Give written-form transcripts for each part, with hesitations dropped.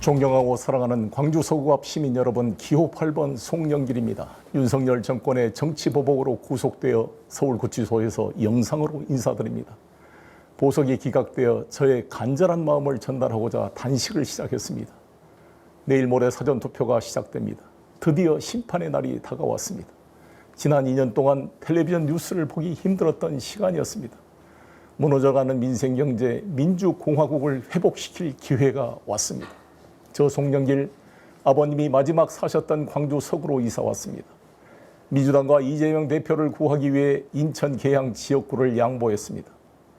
존경하고 사랑하는 광주 서구 앞 시민 여러분, 기호 8번 송영길입니다. 윤석열 정권의 정치보복으로 구속되어 서울구치소에서 영상으로 인사드립니다. 보석이 기각되어 저의 간절한 마음을 전달하고자 단식을 시작했습니다. 내일 모레 사전투표가 시작됩니다. 드디어 심판의 날이 다가왔습니다. 지난 2년 동안 텔레비전 뉴스를 보기 힘들었던 시간이었습니다. 무너져가는 민생경제, 민주공화국을 회복시킬 기회가 왔습니다. 저 송영길, 아버님이 마지막 사셨던 광주 서구로 이사 왔습니다. 민주당과 이재명 대표를 구하기 위해 인천 계양 지역구를 양보했습니다.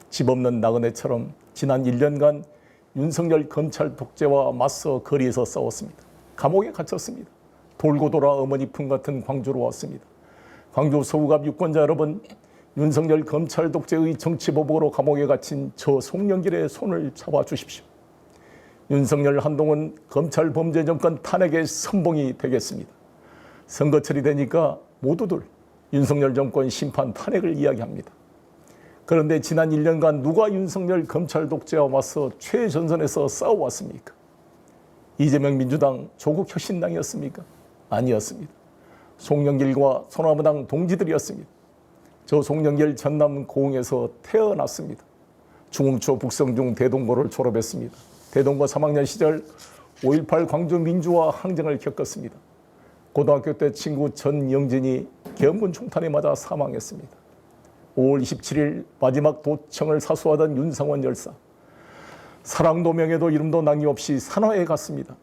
집 없는 나그네처럼 지난 1년간 윤석열 검찰 독재와 맞서 거리에서 싸웠습니다. 감옥에 갇혔습니다. 돌고 돌아 어머니 품 같은 광주로 왔습니다. 광주 서구갑 유권자 여러분, 윤석열 검찰 독재의 정치보복으로 감옥에 갇힌 저 송영길의 손을 잡아주십시오. 윤석열 한동훈 검찰 범죄 정권 탄핵의 선봉이 되겠습니다. 선거철이 되니까 모두들 윤석열 정권 심판 탄핵을 이야기합니다. 그런데 지난 1년간 누가 윤석열 검찰 독재와 맞서 최전선에서 싸워왔습니까? 이재명 민주당 조국 혁신당이었습니까? 아니었습니다. 송영길과 소나무당 동지들이었습니다. 저 송영길 전남 고흥에서 태어났습니다. 중흥초 북성중 대동고를 졸업했습니다. 대동고 3학년 시절 5.18 광주 민주화 항쟁을 겪었습니다. 고등학교 때 친구 전영진이 계엄군 총탄에 맞아 사망했습니다. 5월 27일 마지막 도청을 사수하던 윤상원 열사. 사랑도 명예도 이름도 낭이없이 산화해 갔습니다.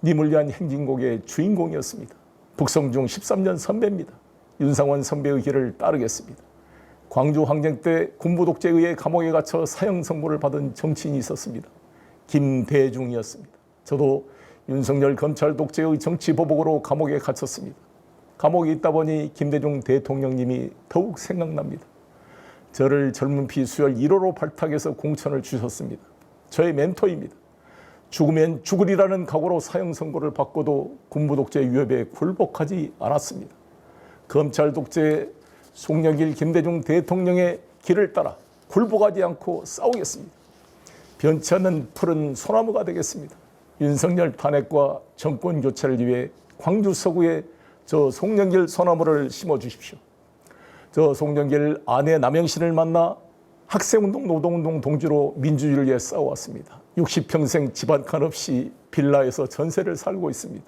님을 위한 행진곡의 주인공이었습니다. 북성중 13년 선배입니다. 윤상원 선배의 길을 따르겠습니다. 광주 항쟁 때 군부 독재에 의해 감옥에 갇혀 사형 선고를 받은 정치인이 있었습니다. 김대중이었습니다. 저도 윤석열 검찰 독재의 정치보복으로 감옥에 갇혔습니다. 감옥에 있다 보니 김대중 대통령님이 더욱 생각납니다. 저를 젊은 피 수혈 1호로 발탁해서 공천을 주셨습니다. 저의 멘토입니다. 죽으면 죽으리라는 각오로 사형 선고를 받고도 군부 독재 위협에 굴복하지 않았습니다. 검찰 독재 송영길 김대중 대통령의 길을 따라 굴복하지 않고 싸우겠습니다. 변치 않는 푸른 소나무가 되겠습니다. 윤석열 탄핵과 정권 교체를 위해 광주 서구에 저 송영길 소나무를 심어주십시오. 저 송영길 아내 남영신을 만나 학생운동, 노동운동 동지로 민주주의를 위해 싸워왔습니다. 60평생 집안칸 없이 빌라에서 전세를 살고 있습니다.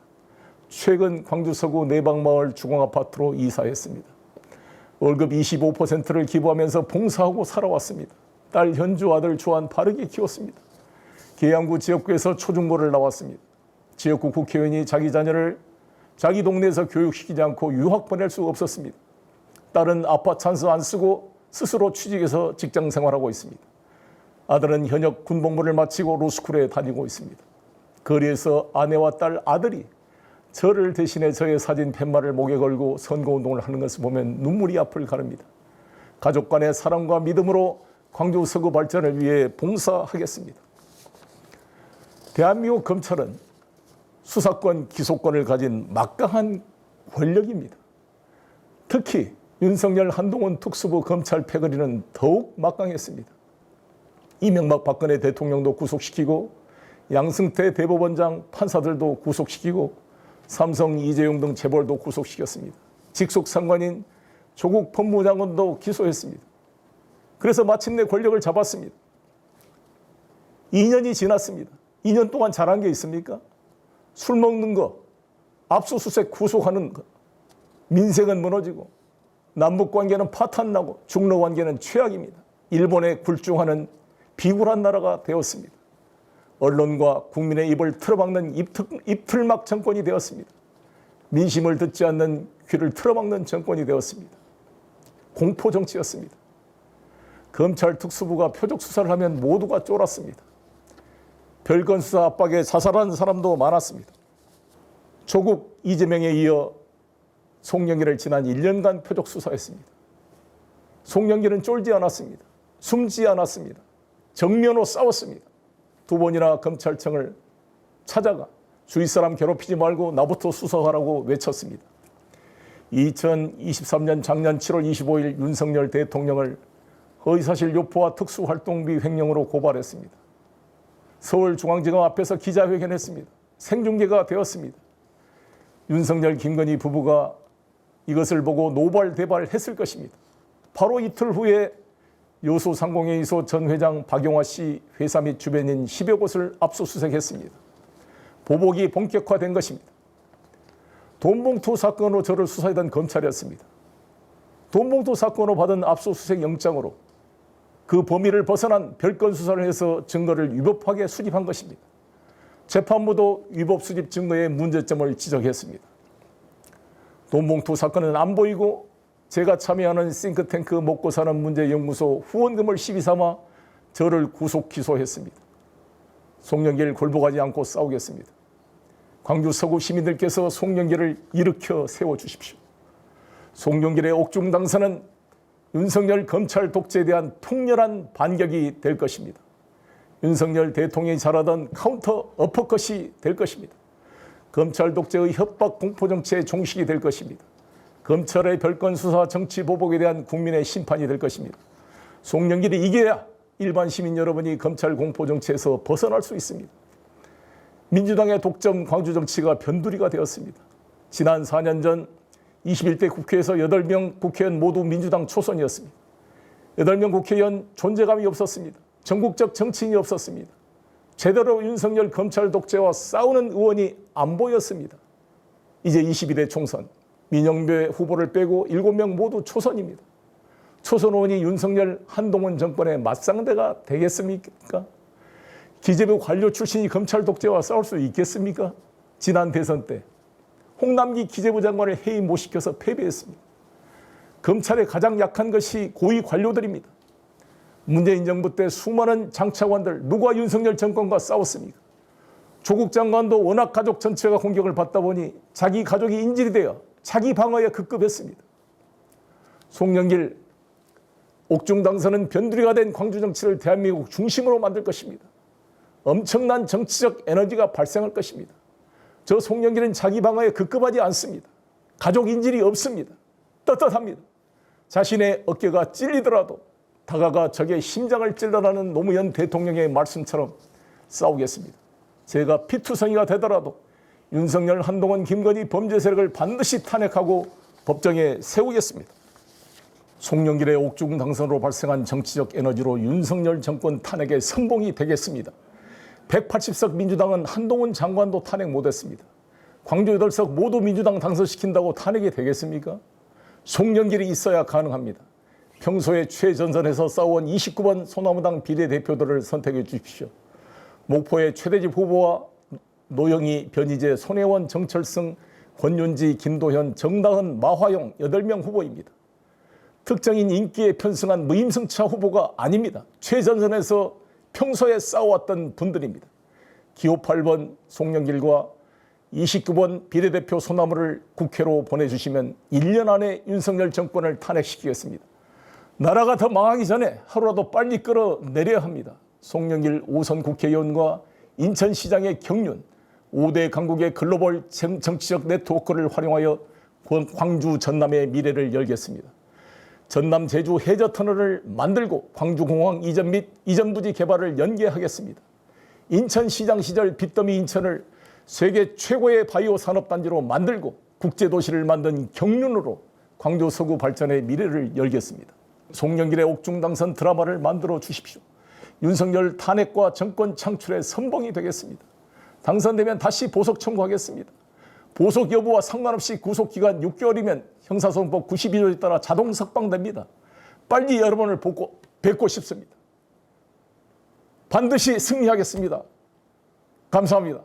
최근 광주 서구 내방마을 주공아파트로 이사했습니다. 월급 25%를 기부하면서 봉사하고 살아왔습니다. 딸 현주, 아들 주한 바르게 키웠습니다. 계양구 지역구에서 초중고를 나왔습니다. 지역구 국회의원이 자기 자녀를 자기 동네에서 교육시키지 않고 유학 보낼 수 없었습니다. 딸은 아파 찬스 안 쓰고 스스로 취직해서 직장 생활하고 있습니다. 아들은 현역 군복무를 마치고 로스쿨에 다니고 있습니다. 거리에서 아내와 딸, 아들이 저를 대신해 저의 사진 팻말을 목에 걸고 선거운동을 하는 것을 보면 눈물이 앞을 가릅니다. 가족 간의 사랑과 믿음으로 광주 서구 발전을 위해 봉사하겠습니다. 대한민국 검찰은 수사권, 기소권을 가진 막강한 권력입니다. 특히 윤석열 한동훈 특수부 검찰 패거리는 더욱 막강했습니다. 이명박 박근혜 대통령도 구속시키고 양승태 대법원장 판사들도 구속시키고 삼성 이재용 등 재벌도 구속시켰습니다. 직속 상관인 조국 법무장관도 기소했습니다. 그래서 마침내 권력을 잡았습니다. 2년이 지났습니다. 2년 동안 잘한 게 있습니까? 술 먹는 거, 압수수색 구속하는 거, 민생은 무너지고 남북관계는 파탄나고 중로관계는 최악입니다. 일본에 굴중하는 비굴한 나라가 되었습니다. 언론과 국민의 입을 틀어막는 입틀막 정권이 되었습니다. 민심을 듣지 않는 귀를 틀어막는 정권이 되었습니다. 공포 정치였습니다. 검찰 특수부가 표적 수사를 하면 모두가 쫄았습니다. 별건 수사 압박에 자살한 사람도 많았습니다. 조국, 이재명에 이어 송영길을 지난 1년간 표적 수사했습니다. 송영길은 쫄지 않았습니다. 숨지 않았습니다. 정면으로 싸웠습니다. 2번이나 검찰청을 찾아가 주위 사람 괴롭히지 말고 나부터 수사하라고 외쳤습니다. 2023년 작년 7월 25일 윤석열 대통령을 허위사실 유포와 특수활동비 횡령으로 고발했습니다. 서울중앙지검 앞에서 기자회견했습니다. 생중계가 되었습니다. 윤석열, 김건희 부부가 이것을 보고 노발대발했을 것입니다. 바로 이틀 후에 여수 상공회의소 전 회장 박용화 씨 회사 및 주변인 10여 곳을 압수수색했습니다. 보복이 본격화된 것입니다. 돈봉투 사건으로 저를 수사하던 검찰이었습니다. 돈봉투 사건으로 받은 압수수색 영장으로 그 범위를 벗어난 별건 수사를 해서 증거를 위법하게 수집한 것입니다. 재판부도 위법 수집 증거의 문제점을 지적했습니다. 돈봉투 사건은 안 보이고 제가 참여하는 싱크탱크 먹고사는 문제연구소 후원금을 시비 삼아 저를 구속 기소했습니다. 송영길 굴복하지 않고 싸우겠습니다. 광주 서구 시민들께서 송영길을 일으켜 세워주십시오. 송영길의 옥중 당선은 윤석열 검찰 독재에 대한 통렬한 반격이 될 것입니다. 윤석열 대통령이 잘하던 카운터 어퍼컷이 될 것입니다. 검찰 독재의 협박 공포정치의 종식이 될 것입니다. 검찰의 별건 수사 정치 보복에 대한 국민의 심판이 될 것입니다. 송영길이 이겨야 일반 시민 여러분이 검찰 공포정치에서 벗어날 수 있습니다. 민주당의 독점 광주 정치가 변두리가 되었습니다. 지난 4년 전 21대 국회에서 8명 국회의원 모두 민주당 초선이었습니다. 8명 국회의원 존재감이 없었습니다. 전국적 정치인이 없었습니다. 제대로 윤석열 검찰 독재와 싸우는 의원이 안 보였습니다. 이제 22대 총선, 민영배 후보를 빼고 7명 모두 초선입니다. 초선 의원이 윤석열 한동훈 정권의 맞상대가 되겠습니까? 기재부 관료 출신이 검찰 독재와 싸울 수 있겠습니까? 지난 대선 때 홍남기 기재부 장관을 해임 못 시켜서 패배했습니다. 검찰의 가장 약한 것이 고위 관료들입니다. 문재인 정부 때 수많은 장차관들 누가 윤석열 정권과 싸웠습니까? 조국 장관도 워낙 가족 전체가 공격을 받다 보니 자기 가족이 인질이 되어 자기 방어에 급급했습니다. 송영길 옥중 당선은 변두리가 된 광주 정치를 대한민국 중심으로 만들 것입니다. 엄청난 정치적 에너지가 발생할 것입니다. 저 송영길은 자기 방어에 급급하지 않습니다. 가족 인질이 없습니다. 떳떳합니다. 자신의 어깨가 찔리더라도 다가가 적의 심장을 찔러라는 노무현 대통령의 말씀처럼 싸우겠습니다. 제가 피투성이가 되더라도 윤석열, 한동훈, 김건희 범죄 세력을 반드시 탄핵하고 법정에 세우겠습니다. 송영길의 옥중 당선으로 발생한 정치적 에너지로 윤석열 정권 탄핵의 선봉이 되겠습니다. 180석 민주당은 한동훈 장관도 탄핵 못했습니다. 광주 8석 모두 민주당 당선시킨다고 탄핵이 되겠습니까? 송영길이 있어야 가능합니다. 평소에 최전선에서 싸워온 29번 소나무당 비례대표들을 선택해 주십시오. 목포의 최대집 후보와 노영희, 변희재, 손혜원, 정철승, 권윤지, 김도현, 정다은, 마화용 8명 후보입니다. 특정인 인기에 편승한 무임승차 후보가 아닙니다. 최전선에서 평소에 싸워왔던 분들입니다. 기호 8번 송영길과 29번 비례대표 소나무를 국회로 보내주시면 1년 안에 윤석열 정권을 탄핵시키겠습니다. 나라가 더 망하기 전에 하루라도 빨리 끌어내려야 합니다. 송영길 5선 국회의원과 인천시장의 경륜, 5대 강국의 글로벌 정치적 네트워크를 활용하여 광주 전남의 미래를 열겠습니다. 전남 제주 해저터널을 만들고 광주공항 이전 및 이전 부지 개발을 연계하겠습니다. 인천시장 시절 빚더미 인천을 세계 최고의 바이오 산업단지로 만들고 국제도시를 만든 경륜으로 광주 서구 발전의 미래를 열겠습니다. 송영길의 옥중 당선 드라마를 만들어 주십시오. 윤석열 탄핵과 정권 창출의 선봉이 되겠습니다. 당선되면 다시 보석 청구하겠습니다. 보석 여부와 상관없이 구속기간 6개월이면 형사소송법 92조에 따라 자동 석방됩니다. 빨리 여러분을 뵙고 싶습니다. 반드시 승리하겠습니다. 감사합니다.